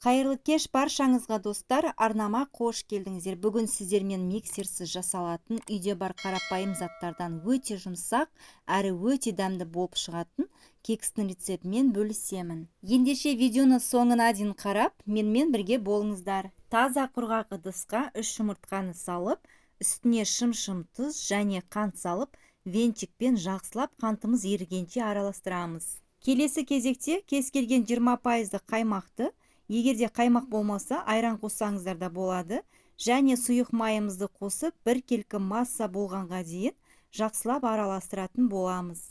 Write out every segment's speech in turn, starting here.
Қайырлы кеш баршаңызға достар, арнама қош келдіңіздер. Бүгін сіздермен миксерсіз жасалатын, үйде бар қарапайым заттардан өте жұмсақ, әрі өте дәмді болып шығатын кекстің рецептімен бөлісемін. Ендеше видеоны соңына дейін қарап, менімен бірге болыңыздар. Таза құрғақ ыдысқа 3 жұмыртқаны салып, үстіне шым-шым тұз және қант салып, венчикпен жақсылап қантымыз ерігенше араластырамыз. Келесі кезекте кез келген 20% қаймақты, егерде қаймақ болмаса, айран қоссаңыздар да болады, және сұйық майымызды қосып, бір келкі масса болғанға дейін жақсылап араластыратын боламыз.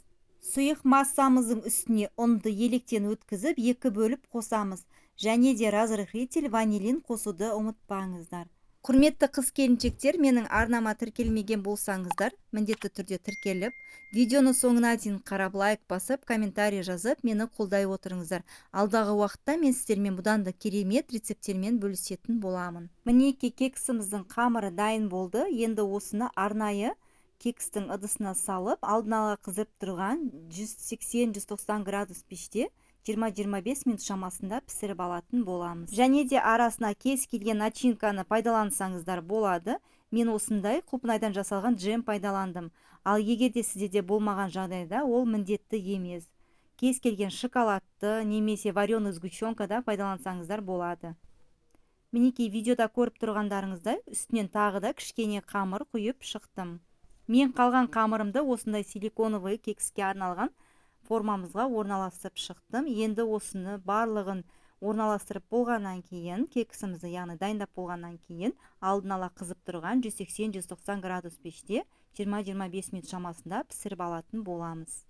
Сұйық массамыздың үстіне ұнды електен өткізіп, 2 бөліп қосамыз, және де разрыхлитель ванилин қосуды ұмытпаңыздар. Құрметті қыз-келіншектер, менің арнама тіркелмеген болсаңыздар, міндетті түрде тіркеліп, видеоны соңына дейін қарап, лайк басып, комментарий жазып, мені қолдай отырыңыздар. Алдағы уақытта мен сіздермен бұдан да керемет рецепттермен бөлісетін боламын. Мінеки кексіміздің қамыры дайын болды. Енді осыны арнайы кекстің ыдысына салып, алдын ала қызып тұрған 180-190 градус пеште 20-25 минут шамасында пісіріп алатын боламыз. Және де арасына кез келген начинканы пайдалансаңыздар болады. Мен осындай құлпынайдан жасалған джем пайдаландым. Ал егерде сізде болмаған жағдайда ол міндетті емес. Кез келген шоколадты немесе вареный сгущенкада пайдалансаңыздар болады. Мінекей видеода көріп тұрғандарыңыздай, үстінен тағы да кішкене қамыр құйып шықтым. Мен қалған қамырымды осындай силиконовый кекске арналған формамызға орналастырып шықтым. Енді осыны барлығын орналастырып болғаннан кейін, кексімізді яғни дайындап болғаннан кейін, алдын ала қызып тұрған 180-190 градус пеште 20-25 минут шамасында пісіріп алатын боламыз.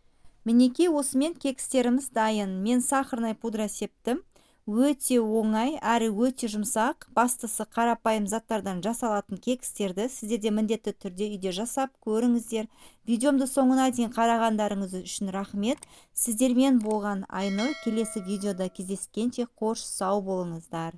Мінекей осымен кекстеріміз дайын. Мен сахарный пудра септім. Өте оңай, әрі өте жұмсақ, бастысы қарапайым заттардан жасалатын кекстерді сіздер де міндетті түрде үйде жасап көріңіздер. Видеомды соңына дейін қарағандарыңыз үшін рахмет. Сіздермен болған Айнұр. Келесі видеода кездескенше қош сау болыңыздар.